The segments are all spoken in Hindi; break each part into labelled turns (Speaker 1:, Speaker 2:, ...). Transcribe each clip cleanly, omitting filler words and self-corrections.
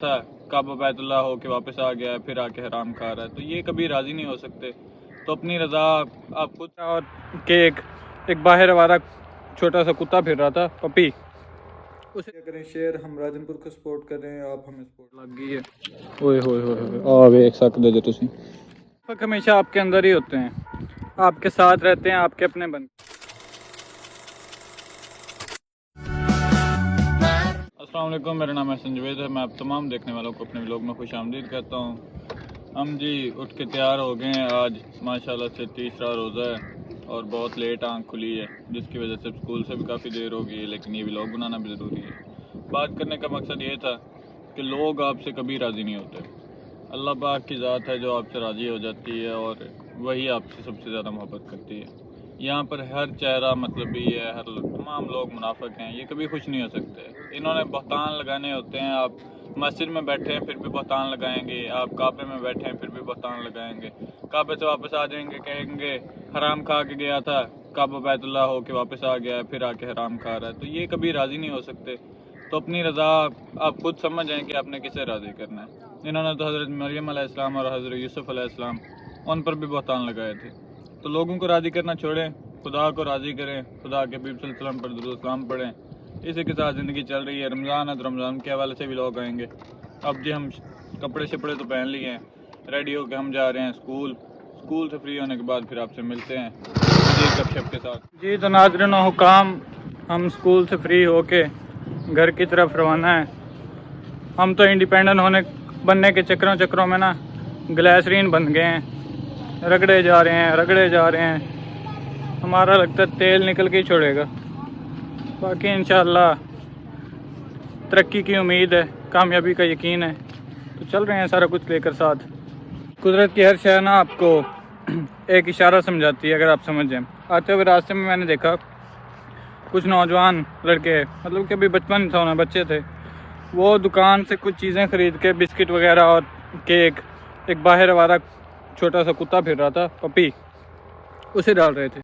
Speaker 1: था काबा बैतुल्लाह हो के वापस आ गया है, फिर आके हराम खा रहा है, तो ये कभी राज़ी नहीं हो सकते। तो अपनी रज़ा आप खुद। और के एक बाहर आवारा छोटा सा कुत्ता फिर रहा था, पपी, उसे क्या करें शेयर। हम राजनपुर को सपोर्ट कर रहे हैं, आप हमें सपोर्ट लग गई है। ओए होए होए आ वेख सकदे जे तुसीं। फक हमेशा आपके अंदर ही होते हैं, आपके साथ रहते हैं, आपके अपने बन। अस्सलाम वालेकुम, मेरा नाम है संजवेद है। मैं आप तमाम देखने वालों को अपने व्लॉग में खुश आमदीद कहता हूँ। हम जी उठ के तैयार हो गए हैं। आज माशाल्लाह से तीसरा रोज़ा है और बहुत लेट आँख खुली है, जिसकी वजह से स्कूल से भी काफ़ी देर हो गई है, लेकिन ये व्लॉग बनाना भी ज़रूरी है। बात करने का मकसद ये था कि लोग आपसे कभी राज़ी नहीं होते। अल्लाह पाक की ज़ात है जो आपसे राज़ी हो जाती है और वही आपसे सबसे ज़्यादा मोहब्बत करती है। यहाँ पर हर चेहरा मतलब भी है, तमाम लोग मुनाफिक हैं, ये कभी खुश नहीं हो सकते। इन्होंने बहतान लगाने होते हैं। आप मस्जिद में बैठे हैं फिर भी बहतान लगाएंगे, आप काबे में बैठे हैं फिर भी बहतान लगाएंगे। काबे से वापस आ जाएंगे, कहेंगे हराम खा के गया था, काबा बैतुल्लाह हो के वापस आ गया है, फिर आके हराम खा रहा है, तो ये कभी राज़ी नहीं हो सकते। तो अपनी रज़ा आप खुद समझ जाएँ कि आपने किसे राज़ी करना है। इन्होंने तो हज़रत मरियम अलैहिस्सलाम और हज़रत यूसुफ़ अलैहिस्सलाम उन पर भी बहतान लगाए थे। तो लोगों को राज़ी करना छोड़ें, खुदा को राज़ी करें, खुदा के हबीब सल्लल्लाहु अलैहि वसल्लम पर दुरूद सलाम पढ़ें। इसी के साथ ज़िंदगी चल रही है। रमज़ान है तो रमज़ान के हवाले से भी लोग आएंगे। अब जी हम कपड़े शपड़े तो पहन लिए हैं, रेडी होकर हम जा रहे हैं स्कूल। स्कूल से फ्री होने के बाद फिर आपसे मिलते हैं जी गपशप के साथ। जी तो नाज़रीन व हुक्काम, हम स्कूल से फ्री होके घर की तरफ रवाना है। हम तो इंडिपेंडेंट बनने के चक्करों में ना ग्लैसरीन बन गए हैं, रगड़े जा रहे हैं। हमारा लगता है तेल निकल के ही छोड़ेगा। बाकी इंशाअल्लाह तरक्की की उम्मीद है, कामयाबी का यकीन है, तो चल रहे हैं सारा कुछ लेकर साथ। कुदरत की हर शय ना आपको एक इशारा समझाती है, अगर आप समझ जाएं। आते हुए रास्ते में मैंने देखा कुछ नौजवान लड़के, मतलब कि अभी बचपन था, उन्हें बच्चे थे, वो दुकान से कुछ चीज़ें ख़रीद के बिस्किट वगैरह और केक, एक बाहर आवारा छोटा सा कुत्ता फिर रहा था, पपी, उसे डाल रहे थे।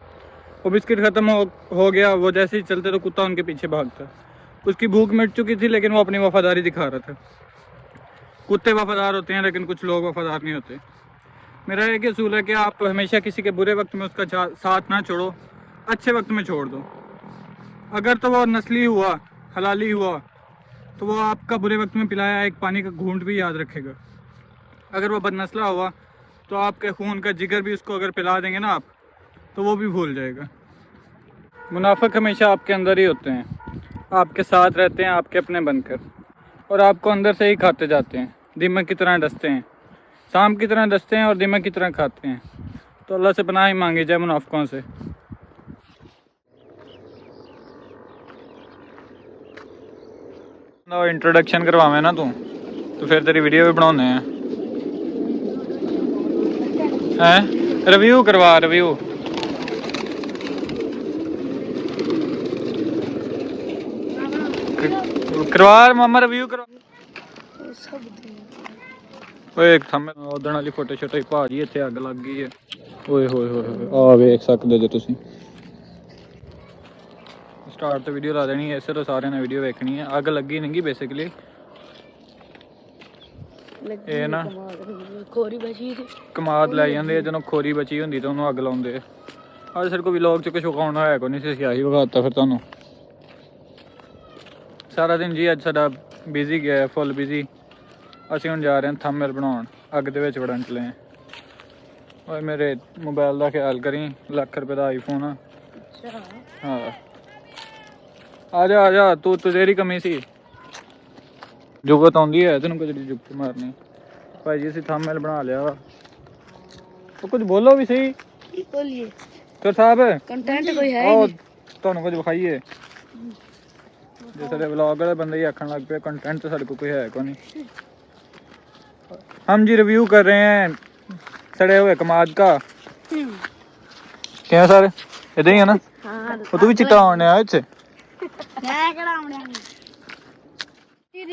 Speaker 1: वो बिस्किट ख़त्म हो गया, वो जैसे ही चलते तो कुत्ता उनके पीछे भागता। उसकी भूख मिट चुकी थी, लेकिन वो अपनी वफ़ादारी दिखा रहा था। कुत्ते वफ़ादार होते हैं, लेकिन कुछ लोग वफ़ादार नहीं होते। मेरा एक ही असूल है कि आप हमेशा किसी के बुरे वक्त में उसका साथ ना छोड़ो, अच्छे वक्त में छोड़ दो। अगर तो वो नस्ली हुआ, हलाली हुआ, तो वो आपका बुरे वक्त में पिलाया एक पानी का घूंट भी याद रखेगा। अगर वो बदनस्ला हुआ तो आपके खून का जिगर भी उसको अगर पिला देंगे ना आप, तो वो भी भूल जाएगा। मुनाफिक हमेशा आपके अंदर ही होते हैं, आपके साथ रहते हैं, आपके अपने बनकर, और आपको अंदर से ही खाते जाते हैं। दीमक की तरह डसते हैं, सांप की तरह डसते हैं और दीमक की तरह खाते हैं। तो अल्लाह से पनाह ही मांगी जाए मुनाफिकों से। इंट्रोडक्शन करवावे ना तू, तो फिर तेरी वीडियो भी बनाने हैं। रिव्यू करवा, रिव्यू करवा मामा, रिव्यू करवा। ओए एक थंब उदण वाली फोटो शोटो भाजी इत्थे अग लग गई है। ओए होए होए आ वेख सकदे जे तुसीं। स्टार्ट तो वीडियो ला देनी है, इसे तो सारे ने वीडियो देखनी है। अग लगी नहीं बेसिकली, ਇਹ ਨਾ ਖੋਰੀ ਬਚੀ ਸੀ, ਕਮਾਦ ਲੈ ਜਾਂਦੇ ਆ ਜਦੋਂ ਖੋਰੀ ਬਚੀ ਹੁੰਦੀ ਤਾਂ ਉਹਨੂੰ ਅੱਗ ਲਾਉਂਦੇ ਆ। ਅੱਜ ਸਾਡੇ ਕੋਲ ਵਲੌਗ 'ਚ ਕੁਛ ਵਿਖਾਉਣਾ ਹੈ ਕੋਈ ਨਹੀਂ ਸੀ, ਅਸੀਂ ਆਹੀ ਵਿਖਾਤਾ ਫਿਰ ਤੁਹਾਨੂੰ। ਸਾਰਾ ਦਿਨ ਜੀ ਅੱਜ ਸਾਡਾ ਬਿਜ਼ੀ ਗਿਆ, ਫੁੱਲ ਬਿਜ਼ੀ। ਅਸੀਂ ਹੁਣ ਜਾ ਰਹੇ ਹਾਂ ਥੰਬਨੇਲ ਬਣਾਉਣ, ਅੱਗ ਦੇ ਵਿੱਚ ਵੜਨ ਚਲੇ। ਓਏ ਮੇਰੇ ਮੋਬਾਈਲ ਦਾ ਖਿਆਲ ਕਰੀ, ਲੱਖ ਰੁਪਏ ਦਾ ਆਈਫੋਨ ਆ। ਹਾਂ ਆ ਜਾ ਤੂੰ, ਤੇਰੀ ਕਮੀ ਸੀ। जुगत आती है तेन कुछ जुगत मारनी। भाई जी असी थंबनेल बना लिया वा, तो कुछ बोलो भी सही। बोलिए तो साहब कंटेंट कोई है ही नहीं, कुछ विखाइए। जो सारे व्लॉग वाले बंदे ही आखन लग पे कंटेंट तो सारे को कोई है को नहीं। हम जी रिव्यू कर रहे हैं सड़े हुए कमाद का। क्या सर इधर ही है ना? तू भी चिट्टा आने आया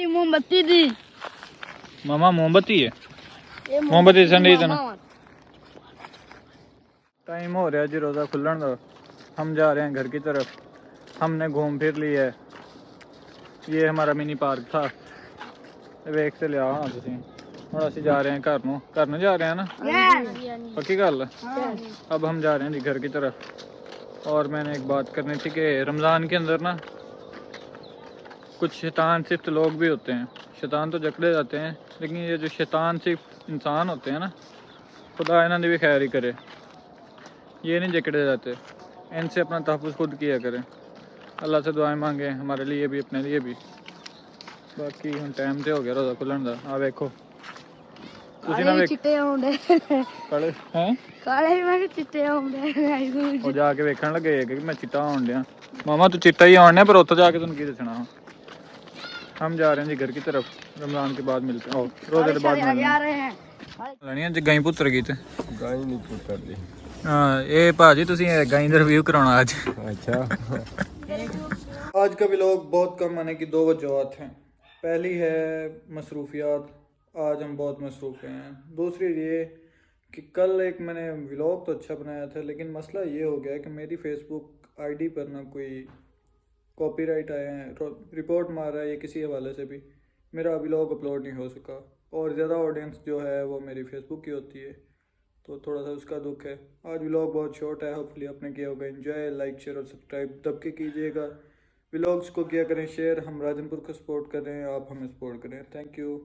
Speaker 1: मोमबत्ती दी मामा, मोमबत्ती है, मोमबत्ती संडी तना। टाइम हो रहा जी रोज़ा खुलन का, हम जा रहे हैं घर की तरफ। हमने घूम फिर लिया है, ये हमारा मिनी पार्क था। ਵੇਖ ਤੇ ਲਿਆ ਹੋਣਾ ਤੁਸੀਂ ਹੁਣ ਅਸੀਂ जा रहे हैं घर ਨੂੰ जा रहे हैं ना पक्की गल अब हम जा रहे हैं जी घर की तरफ और मैंने एक बात करनी थी कि रमज़ान के अंदर ना कुछ शैतान सिर्फ लोग भी होते हैं शैतान तो जकड़े जाते हैं लेकिन ये जो शैतान सिर्फ इंसान होते हैं ना खुदा इन्होंने भी खैर ही करे ये नहीं जकड़े जाते इनसे अपना तहफ़्फ़ुज़ खुद किया करें अल्लाह से दुआएं मांगे हमारे लिए भी अपने लिए भी बाकी हम टाइम तो हो गया रोज़ा खुलन का आ वेखो ਤੁਸੀਂ ਨਾ ਵੇਖ ਚਿੱਟੇ ਆਉਂਦੇ ਕਾਲੇ ਹੈ ਕਾਲੇ ਮੈਂ ਕਿ ਚਿੱਟੇ ਆਉਂਦੇ ਉਹ ਜਾ ਕੇ ਵੇਖਣ ਲੱਗੇ ਕਿ ਮੈਂ ਚਿੱਟਾ ਆਉਣ ਡਿਆ ਮਾਮਾ ਤੂੰ चिट्टा ही आने पर उत्थे जाके तुम की दसना हम जा रहे हैं जी घर की तरफ रमजान के बाद मिलते हैं रोजे के बाद ਲੈਣੀ ਅੱਜ ਗਾਈ ਪੁੱਤਰ ਗਈ ਤੇ
Speaker 2: ਗਾਈ ਨਹੀਂ ਪੁੱਤਰ ਦੀ
Speaker 1: हाँ ये भाजी तुसी गाय का रिव्यू कराना आज
Speaker 2: अच्छा
Speaker 1: आज का व्लॉग बहुत कम आने की दो वजूहत हैं पहली है मसरूफियात आज हम बहुत मसरूफ़ हैं दूसरी ये कि कल एक मैंने व्लॉग तो अच्छा बनाया था लेकिन मसला ये हो गया कि मेरी फेसबुक आईडी पर ना कोई कॉपीराइट आए हैं रिपोर्ट मार रहा है ये किसी हवाले से भी मेरा व्लॉग अपलोड नहीं हो सका और ज़्यादा ऑडियंस जो है वो मेरी फेसबुक की होती है तो थोड़ा सा उसका दुख है आज व्लॉग बहुत शॉर्ट है होपफुली आपने किया होगा एंजॉय लाइक शेयर और सब्सक्राइब दब के कीजिएगा व्लॉग्स को किया करें शेयर हम राजनपुर को सपोर्ट करें आप हमें सपोर्ट करें थैंक यू